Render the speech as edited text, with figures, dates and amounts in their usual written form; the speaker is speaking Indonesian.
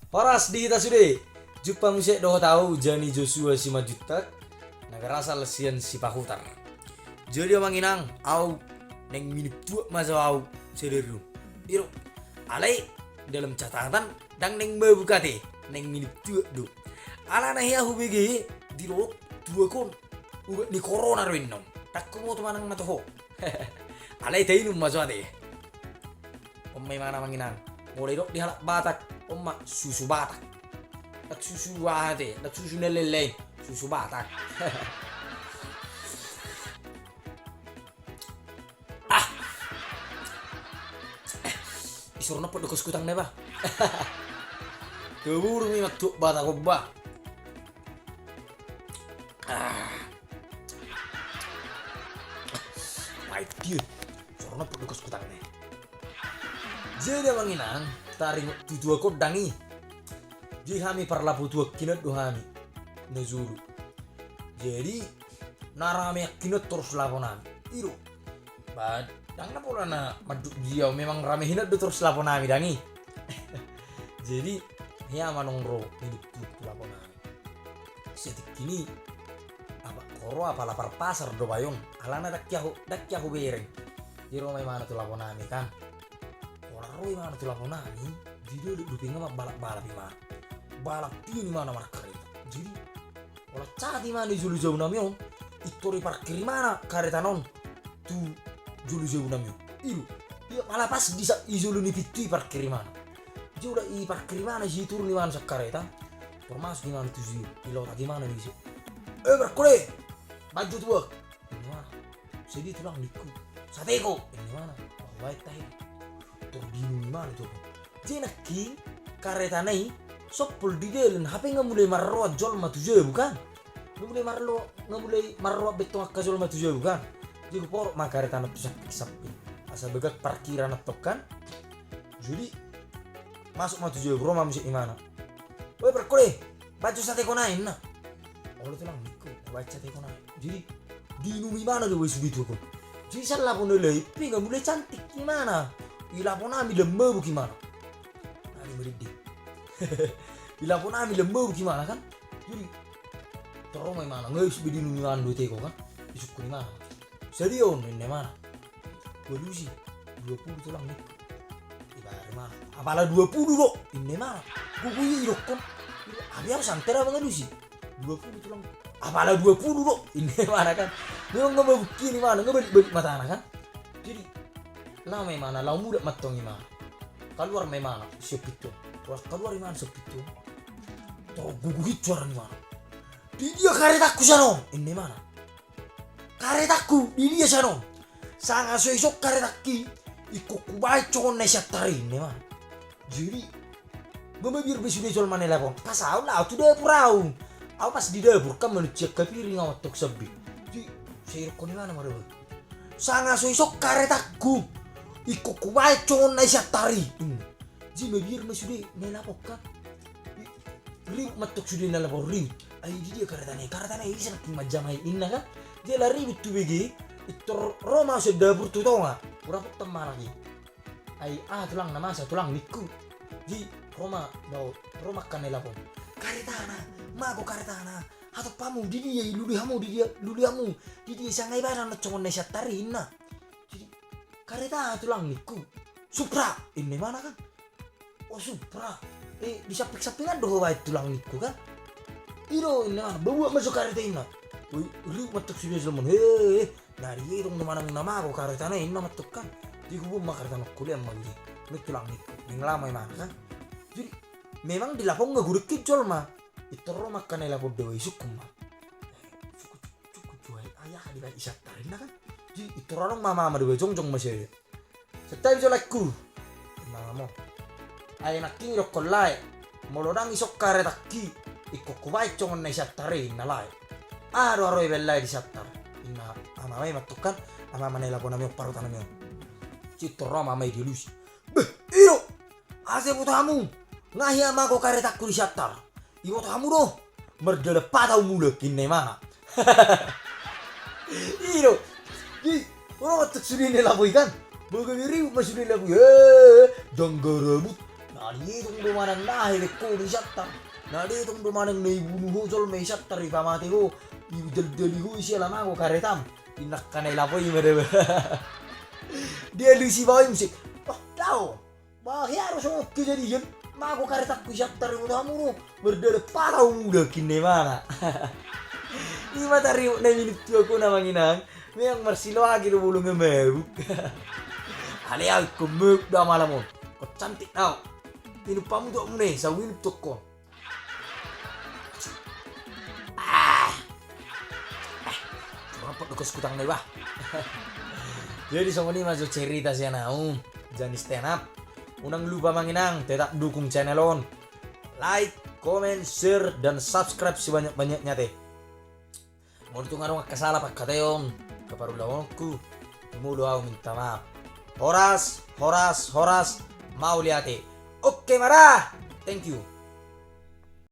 Horas di kita sudah. Jumpa musik doh tahu Jani Joshua si majutak. Negara asal sian si pahutar. Jadi omang inang au neng minip dua masa au sederu. Iro alai dalam catatan dan neng membuka teh neng minip dua do. Ala nah ya hubigi di lo dua kon uga ni corona rin nom. Tak ko mo tumanang matoho. Alai tayo nung masa teh. May mana manginang mulai dok dihalak batak omma susu batak dak susu wate dak susu nelele susu batak ah isurna po dokos kutang neba keburu mi matuk batak obba baik dia isurna po dokos kutang ne. Jadi manginang taring tujuh kod dangi. Jadi kami perlapu tua kinat do kami nezuru. Jadi narame kinat terus laponan. Iru. Bad dang na pula na maduk dia memang rame hinat do terus laponan dangi. Jadi ya manongro hidup tu laponan. Setik kini apa koro apa lapar pasar do bayong. Alana dak yahu bereng. Jadi romai mana tu laponan kan. Roy mana tuh lakona nih, jadi udah pinggir mah balap di mana kereta. Jadi olah cat di mana julu jauh namion, itu di parkir mana kereta non, tuh julu jauh namion. Iru, dia malah pas di julu nih pitu parkir mana. Jadi udah i parkir mana sih turun di mana kereta, termasuk di mana tuh sih, di laut di mana nih sih. Berkole, baju tuh, ini mana? Sedih tulang diku, sateko, ini mana? Baik tahi. Tordino mana tuh? Jenaki kereta naik sopul di jalan HP nggak mulai marroa jol matu jauh bukan? Nggak mulai marroa beton akka jol matu jauh bukan? Jadi porok mah kereta nak sapi asal begak parkiran atau kan? Jadi masuk matu jauh Roma musik di mana? Woi berkole baju sate konain nah. Kalau tuh lang niku baca sate konain. Jadi di numi mana tuh wes begitu kok? Jadi salah pun nilai, tapi nggak mulai cantik gimana? Ilapon ami lembu gimana? Nari meridi. Ilapon ami lembu gimana kan? Jadi terus mana? Nggak bisa bedi nungan dua teko kan? Isuk di mana? Serion ini mana? Polusi 20 tulang nih. Ibarat mana? Apalah 20 kok? Ini mana? Kukuyi irok kon. Abi harus antara mengelusi. 20 tulang. Apalah 20 kok? Ini mana kan? Memang nggak bukti ini mana? Nggak balik mata anak kan? Jadi lah memang lau muda matong imana keluar memang sepito keluar imana sepito to gugu hicuran imana di dia karetaku sanon ini mana karetaku di dia sanon sangat soisok karetaki ikut kubai con nesyatari ini mana jadi ngebir besudai sol mana lepon pas au lah tu dapur au pas di dapur kan menuju ke piring awat tok sebi jadi saya rekon imana marah sangat soisok karetaku iko kubai con na siya tari. Ji mabir na sudah nelapok ka. Ring matok sudah nelapok ring. Ay di dia kareta na isa naking majamay inna ka. Dia lari bitu begi. Ito Roma sa dapur tu tau nga. Pura po tamma lagi. Ay tulang na masa tulang niku. Ji Roma kan nelapok. Kareta na, mago kareta na. Atau pamu di dia lulihamu di dia sangai barang na con na siya tari inna. Kareta tulang niku Supra ini mana kan? Oh Supra di sapik-sapingan doh wae tulang niku kan? Iro ini mana bawa masuk kareta ini. Woi lu matuk sudah zaman dari irung mana nama aku kareta ini matuk kan? Di hubung mah kareta nak kuliah mandi ini tulang niku yang lama mana kan? Jadi memang di lapong nggak gurih kicol mah itu Roma kan lapor dewa isukum mah cukup jual ayah di balik isatarin kan? Itu orang mama dewe jongjong masih setai bisa laku mama ay naking rokolai molodang isok karetaki ikut kubai congon na isatare nalai aroi belai di satar ina ama mai matukan ama manela pon nami parutan nami cito roma mai dilusi beh iro ase putamu ngahi ama ko karetaku di satar iro tamu doh merdele patau mula kinne mana iro di orang tak sudah nelabuikan, bagaimana masih nelabuy, donggorebut, Nah ditong dumanang nahilip ko ni Shakhtar. Nah ditong dumanang naibunuh jol may Shakhtar ipamati ko. Idaldali ko siya lamang ko karetam. Inak ka na ilapoy mo diba? Dia lusi bawa musik. Wah tahu. Bahaya harus ngok kejadian. Mako karetak ku Shakhtar mo tamu berdele parau muda kini mana. Ima tari na minit ko na manginang. Mayang marsilo lagi do bulong ngemebuk. Alea ko mek da malamon. Ko cantik tau. Tinupamu do mune sa wil toko. Apa dukus kutang nih bah. Jadi sama ini masuk cerita sih naum. Jangan stand up. Unang lupa manginang tetap dukung channel on. Like, comment, share, dan subscribe sebanyak-banyaknya teh. Mau itu ngarung kesalah pak kateong. Keparulawanku. Mau doa minta maaf. Horas, mau lihat. Oke marah. Thank you.